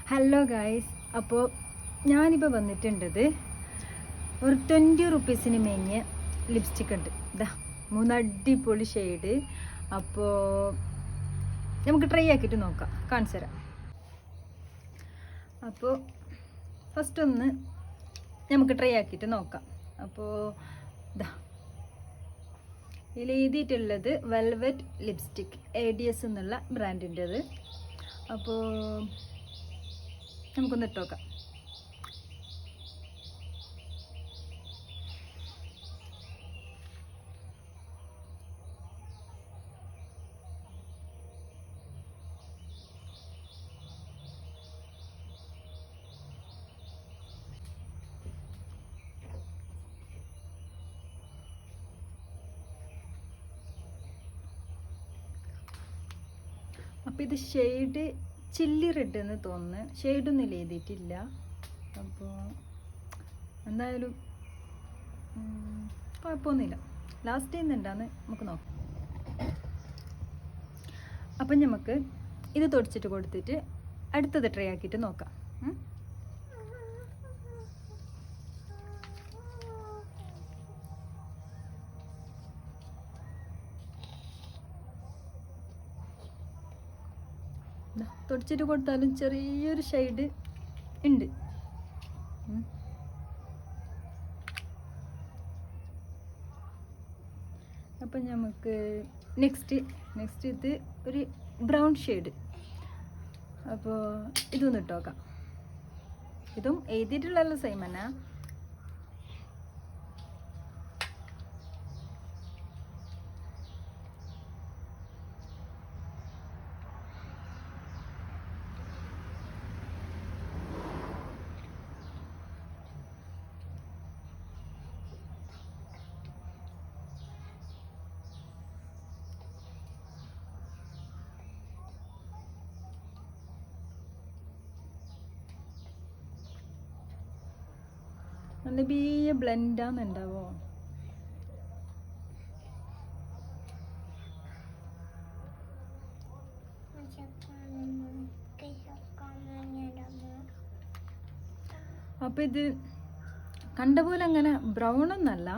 Hello guys, അപ്പോൾ ഞാനിപ്പോൾ വന്നിട്ടുണ്ടത് ഒരു 20 റുപ്പീസിന് മേങ്ങിയ ലിപ്സ്റ്റിക് ഉണ്ട്. ഇതാ 3 അടിപൊളി ഷെയ്ഡ്. അപ്പോൾ നമുക്ക് ട്രൈ ആക്കിയിട്ട് നോക്കാം, കാണിച്ചു തരാം. അപ്പോൾ ഫസ്റ്റ് ഒന്ന് നമുക്ക് ട്രൈ ആക്കിയിട്ട് നോക്കാം. അപ്പോൾ ഇതാ ഇതിൽ എഴുതിയിട്ടുള്ളത് വെൽവെറ്റ് ലിപ്സ്റ്റിക് ADS എന്നുള്ള ബ്രാൻഡിൻ്റെത്. അപ്പോൾ നമുക്കൊന്ന് ഇട്ട് നോക്കാം. അപ്പോൾ ഇത് ഷെയ്ഡ് ചില്ലി റെഡ് എന്ന് തോന്നുന്നു. ഷെയ്ഡൊന്നും എഴുതിയിട്ടില്ല. അപ്പോൾ എന്തായാലും കുഴപ്പമൊന്നുമില്ല. ലാസ്റ്റ് ടൈം എന്താന്ന് നമുക്ക് നോക്കാം. അപ്പം നമുക്ക് ഇത് തുടച്ചിട്ട് കൊടുത്തിട്ട് അടുത്തത് ട്രൈ ആക്കിയിട്ട് നോക്കാം. തുടച്ചിട്ട് കൊടുത്താലും ചെറിയൊരു ഷെയ്ഡ് ഉണ്ട്. അപ്പം നമുക്ക് നെക്സ്റ്റ് ഇത് ഒരു ബ്രൗൺ ഷെയ്ഡ്. അപ്പോൾ ഇതൊന്ന് ഇട്ട് നോക്കാം. ഇതും എഴുതിയിട്ടുള്ള സെയിം തന്നെ. നല്ല ബിയ ബ്ലെൻഡാന്നുണ്ടാവോ? അപ്പം ഇത് കണ്ട പോലെ അങ്ങനെ ബ്രൗൺ ഒന്നല്ല,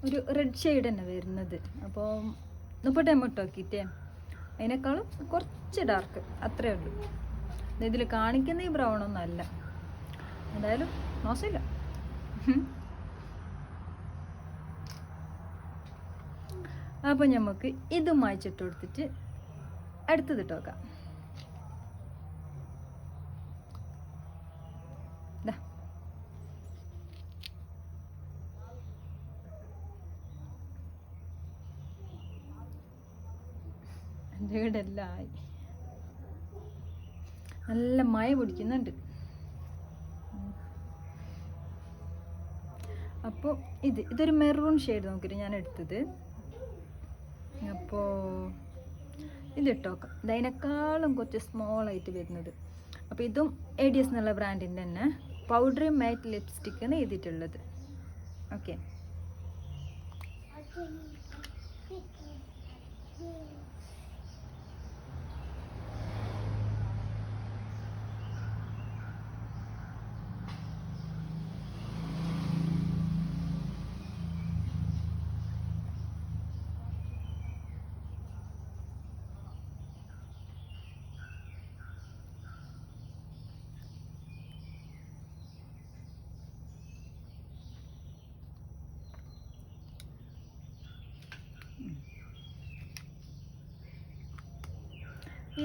ഒരു റെഡ് ഷെയ്ഡ് തന്നെ വരുന്നത്. അപ്പോൾ 30 എം ഇട്ട് നോക്കിയിട്ടേ അതിനേക്കാളും കുറച്ച് ഡാർക്ക്, അത്രേ ഉള്ളൂ. ഇതിൽ കാണിക്കുന്ന ഈ ബ്രൗൺ ഒന്നും അല്ല. എന്തായാലും മോശമില്ല. അപ്പം നമുക്ക് ഇതും വായിച്ചിട്ട് കൊടുത്തിട്ട് അടുത്തത് ഇട്ട് നോക്കാം. എൻ്റെ വീടെല്ലാം ആയി. നല്ല മഴ പിടിക്കുന്നുണ്ട്. അപ്പോൾ ഇതൊരു മെറൂൺ ഷെയ്ഡ് നോക്കിയിട്ട് ഞാൻ എടുത്തത്. അപ്പോൾ ഇതിട്ട് നോക്കാം. ഇതിനേക്കാളും കുറച്ച് സ്മോളായിട്ട് വരുന്നത്. അപ്പോൾ ഇതും ADS എന്നുള്ള ബ്രാൻഡിൻ്റെ തന്നെ പൗഡർ മാറ്റ് ലിപ്സ്റ്റിക് എന്ന് എഴുതിയിട്ടുള്ളത്. ഓക്കെ,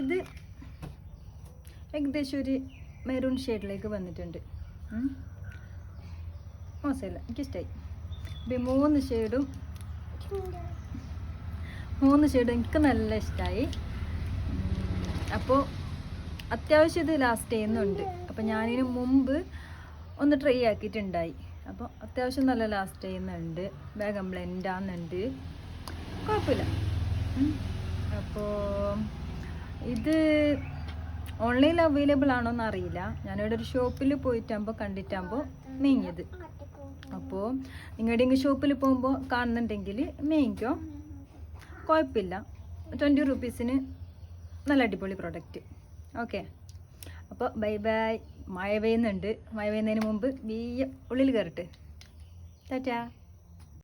ഇത് ഏകദേശം ഒരു മെറൂൺ ഷെയ്ഡിലേക്ക് വന്നിട്ടുണ്ട്. മോശമില്ല, എനിക്കിഷ്ടമായി. ഇപ്പം 3 ഷെയ്ഡും എനിക്ക് നല്ല ഇഷ്ടമായി. അപ്പോൾ അത്യാവശ്യം ഇത് ലാസ്റ്റ് ചെയ്യുന്നുണ്ട്. അപ്പം ഞാനിതിന് മുമ്പ് ഒന്ന് ട്രൈ ആക്കിയിട്ടുണ്ടായി. അപ്പോൾ അത്യാവശ്യം നല്ല ലാസ്റ്റ് ചെയ്യുന്നുണ്ട്. വേഗം ബ്ലെൻഡ് ആകുന്നുണ്ട്, കുഴപ്പമില്ല. അപ്പോൾ ഇത് ഓൺലൈനിൽ അവൈലബിൾ ആണോന്ന് അറിയില്ല. ഞാനിവിടെ ഒരു ഷോപ്പിൽ പോയിട്ടാകുമ്പോൾ കണ്ടിട്ടാകുമ്പോൾ മേങ്ങിയത്. അപ്പോൾ നിങ്ങളുടെ ഷോപ്പിൽ പോകുമ്പോൾ കാണുന്നുണ്ടെങ്കിൽ മേങ്ങിക്കോ, കുഴപ്പമില്ല. 20 റുപ്പീസിന് നല്ല അടിപൊളി പ്രോഡക്റ്റ്. ഓക്കെ, അപ്പോൾ ബൈ ബൈ. മഴ പെയ്യുന്നുണ്ട്. മഴ പെയ്യുന്നതിന് മുമ്പ് ഉള്ളിൽ കയറട്ടെ. ടാറ്റാ.